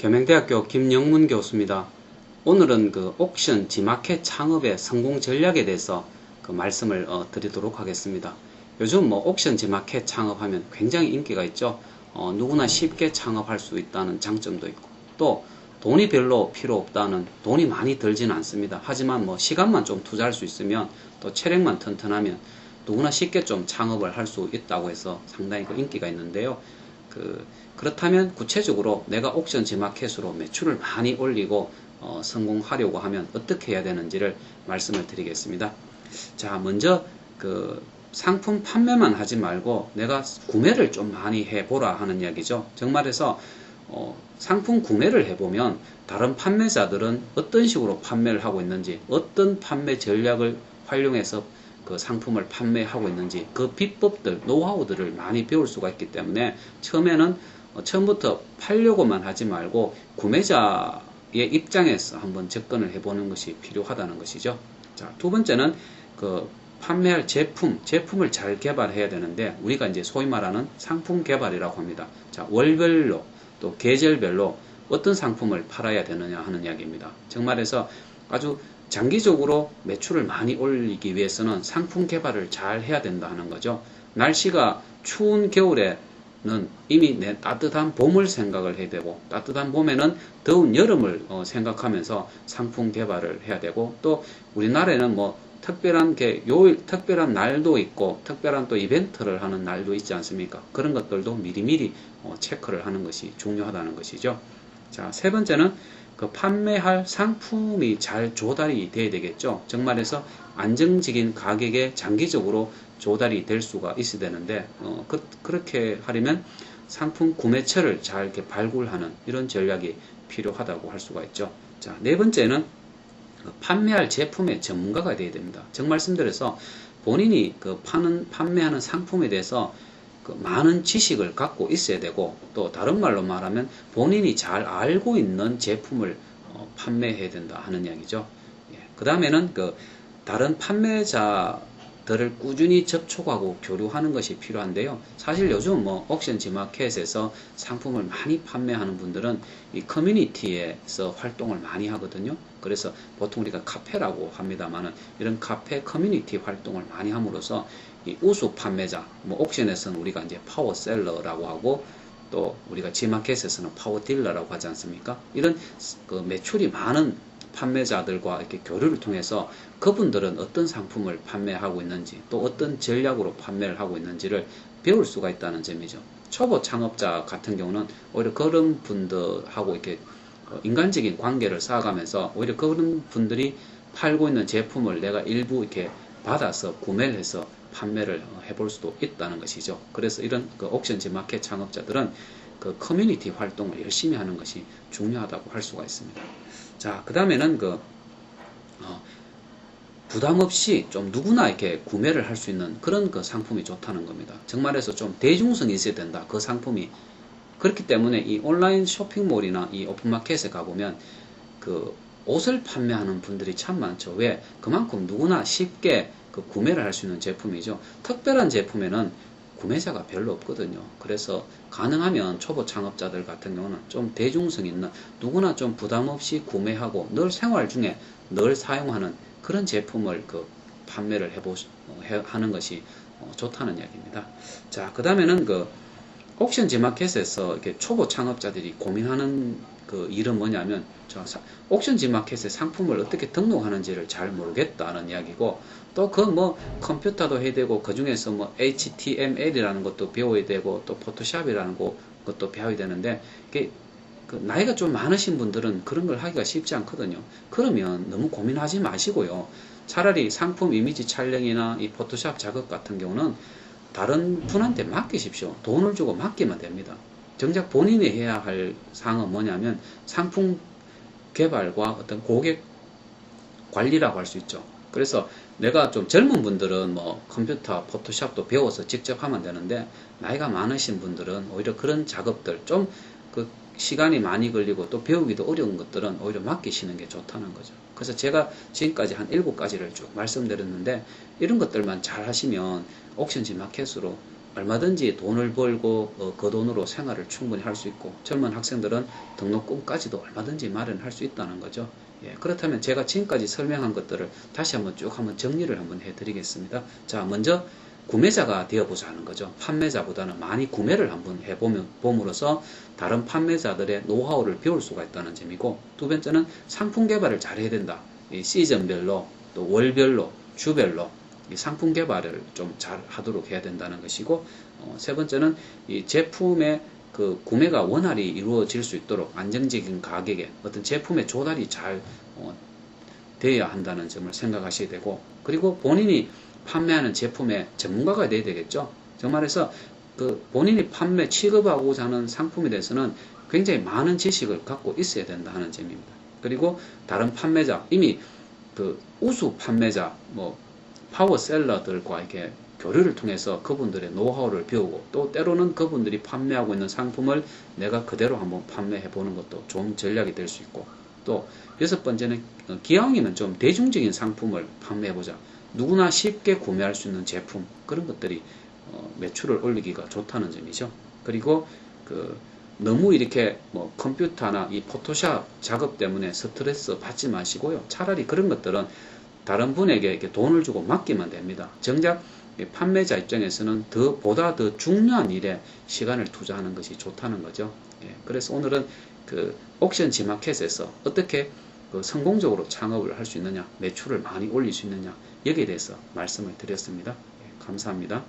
겸행대학교 김영문 교수입니다. 오늘은 그 옥션 지마켓 창업의 성공 전략에 대해서 그 말씀을 드리도록 하겠습니다. 요즘 뭐 옥션 지마켓 창업하면 굉장히 인기가 있죠. 누구나 쉽게 창업할 수 있다는 장점도 있고, 또 돈이 별로 필요 없다는, 돈이 많이 들지는 않습니다. 하지만 뭐 시간만 좀 투자할 수 있으면, 또 체력만 튼튼하면 누구나 쉽게 좀 창업을 할 수 있다고 해서 상당히 그 인기가 있는데요. 그렇다면 구체적으로 내가 옥션 지마켓으로 매출을 많이 올리고 성공하려고 하면 어떻게 해야 되는지를 말씀을 드리겠습니다. 자, 먼저 그 상품 판매만 하지 말고 내가 구매를 좀 많이 해보라 하는 이야기죠. 정말해서 상품 구매를 해보면 다른 판매자들은 어떤 식으로 판매를 하고 있는지, 어떤 판매 전략을 활용해서 그 상품을 판매하고 있는지, 그 비법들, 노하우들을 많이 배울 수가 있기 때문에 처음부터 팔려고만 하지 말고 구매자의 입장에서 한번 접근을 해보는 것이 필요하다는 것이죠. 자, 두 번째는 그 판매할 제품을 잘 개발해야 되는데, 우리가 이제 소위 말하는 상품 개발이라고 합니다. 자, 월별로 또 계절별로 어떤 상품을 팔아야 되느냐 하는 이야기입니다. 정말해서 아주 장기적으로 매출을 많이 올리기 위해서는 상품 개발을 잘 해야 된다 하는 거죠. 날씨가 추운 겨울에는 이미 내 따뜻한 봄을 생각을 해야 되고, 따뜻한 봄에는 더운 여름을 생각하면서 상품 개발을 해야 되고, 또 우리나라에는 뭐 특별한 요일, 특별한 날도 있고, 특별한 또 이벤트를 하는 날도 있지 않습니까? 그런 것들도 미리미리 체크를 하는 것이 중요하다는 것이죠. 자, 세 번째는 그 판매할 상품이 잘 조달이 돼야 되겠죠. 정말해서 안정적인 가격에 장기적으로 조달이 될 수가 있어야 되는데, 그렇게 하려면 상품 구매처를 잘 이렇게 발굴하는 이런 전략이 필요하다고 할 수가 있죠. 자, 네 번째는 판매할 제품의 전문가가 되어야 됩니다. 정 말씀드려서 본인이 그 판매하는 상품에 대해서 그 많은 지식을 갖고 있어야 되고, 또 다른 말로 말하면 본인이 잘 알고 있는 제품을 판매해야 된다 하는 이야기죠. 그 다음에는 그 다른 판매자들을 꾸준히 접촉하고 교류하는 것이 필요한데요. 사실 요즘 뭐 옥션 지마켓에서 상품을 많이 판매하는 분들은 이 커뮤니티에서 활동을 많이 하거든요. 그래서 보통 우리가 카페라고 합니다만은, 이런 카페 커뮤니티 활동을 많이 함으로써 이 우수 판매자, 뭐 옥션에서는 우리가 이제 파워셀러라고 하고, 또 우리가 지마켓에서는 파워딜러라고 하지 않습니까? 이런 그 매출이 많은 판매자들과 이렇게 교류를 통해서 그분들은 어떤 상품을 판매하고 있는지, 또 어떤 전략으로 판매를 하고 있는지를 배울 수가 있다는 점이죠. 초보 창업자 같은 경우는 오히려 그런 분들하고 이렇게 인간적인 관계를 쌓아가면서 오히려 그런 분들이 팔고 있는 제품을 내가 일부 이렇게 받아서 구매를 해서 판매를 해볼 수도 있다는 것이죠. 그래서 이런 그 옥션 지마켓 창업자들은 그 커뮤니티 활동을 열심히 하는 것이 중요하다고 할 수가 있습니다. 자, 그 다음에는 부담 없이 좀 누구나 이렇게 구매를 할 수 있는 그런 그 상품이 좋다는 겁니다. 정말해서 좀 대중성이 있어야 된다, 그 상품이. 그렇기 때문에 이 온라인 쇼핑몰이나 이 오픈마켓에 가보면 그 옷을 판매하는 분들이 참 많죠. 왜? 그만큼 누구나 쉽게 그 구매를 할 수 있는 제품이죠. 특별한 제품에는 구매자가 별로 없거든요. 그래서 가능하면 초보 창업자들 같은 경우는 좀 대중성 있는, 누구나 좀 부담 없이 구매하고 늘 생활 중에 늘 사용하는 그런 제품을 그 판매를 하는 것이 좋다는 이야기입니다. 자, 그 다음에는 그 옥션 지마켓에서 이렇게 초보 창업자들이 고민하는 그 일은 뭐냐면, 옥션 지마켓에 상품을 어떻게 등록하는지를 잘 모르겠다는 이야기고, 또 그 뭐 컴퓨터도 해야 되고, 그 중에서 뭐 HTML이라는 것도 배워야 되고, 또 포토샵이라는 것도 배워야 되는데, 이게 그 나이가 좀 많으신 분들은 그런 걸 하기가 쉽지 않거든요. 그러면 너무 고민하지 마시고요. 차라리 상품 이미지 촬영이나 이 포토샵 작업 같은 경우는 다른 분한테 맡기십시오. 돈을 주고 맡기면 됩니다. 정작 본인이 해야 할 사항은 뭐냐면 상품 개발과 어떤 고객 관리라고 할 수 있죠. 그래서 내가 좀 젊은 분들은 뭐 컴퓨터, 포토샵도 배워서 직접 하면 되는데, 나이가 많으신 분들은 오히려 그런 작업들, 좀 그 시간이 많이 걸리고 또 배우기도 어려운 것들은 오히려 맡기시는 게 좋다는 거죠. 그래서 제가 지금까지 한 7가지를 쭉 말씀드렸는데, 이런 것들만 잘 하시면 옥션 지마켓으로 얼마든지 돈을 벌고 그 돈으로 생활을 충분히 할 수 있고 젊은 학생들은 등록금까지도 얼마든지 마련할 수 있다는 거죠. 예, 그렇다면 제가 지금까지 설명한 것들을 다시 한번 쭉 한번 정리를 한번 해드리겠습니다. 자, 먼저 구매자가 되어보자는 거죠. 판매자보다는 많이 구매를 한번 해봄으로써 다른 판매자들의 노하우를 배울 수가 있다는 점이고, 두 번째는 상품 개발을 잘 해야 된다. 이 시즌별로 또 월별로 주별로 이 상품 개발을 좀 잘 하도록 해야 된다는 것이고, 세 번째는 이 제품의 그 구매가 원활히 이루어질 수 있도록 안정적인 가격에 어떤 제품의 조달이 잘 되어야 한다는 점을 생각하셔야 되고, 그리고 본인이 판매하는 제품의 전문가가 돼야 되겠죠. 정말해서 그 본인이 판매 취급하고자 하는 상품에 대해서는 굉장히 많은 지식을 갖고 있어야 된다 하는 점입니다. 그리고 다른 판매자, 이미 그 우수 판매자, 뭐 파워셀러들과 이렇게 교류를 통해서 그분들의 노하우를 배우고, 또 때로는 그분들이 판매하고 있는 상품을 내가 그대로 한번 판매해 보는 것도 좋은 전략이 될 수 있고, 또 여섯 번째는 기왕이면 좀 대중적인 상품을 판매해 보자. 누구나 쉽게 구매할 수 있는 제품, 그런 것들이 매출을 올리기가 좋다는 점이죠. 그리고 너무 이렇게 뭐 컴퓨터나 이 포토샵 작업 때문에 스트레스 받지 마시고요. 차라리 그런 것들은 다른 분에게 이렇게 돈을 주고 맡기면 됩니다. 정작 판매자 입장에서는 보다 더 중요한 일에 시간을 투자하는 것이 좋다는 거죠. 예, 그래서 오늘은 옥션 G마켓에서 어떻게 성공적으로 창업을 할 수 있느냐, 매출을 많이 올릴 수 있느냐, 여기에 대해서 말씀을 드렸습니다. 예, 감사합니다.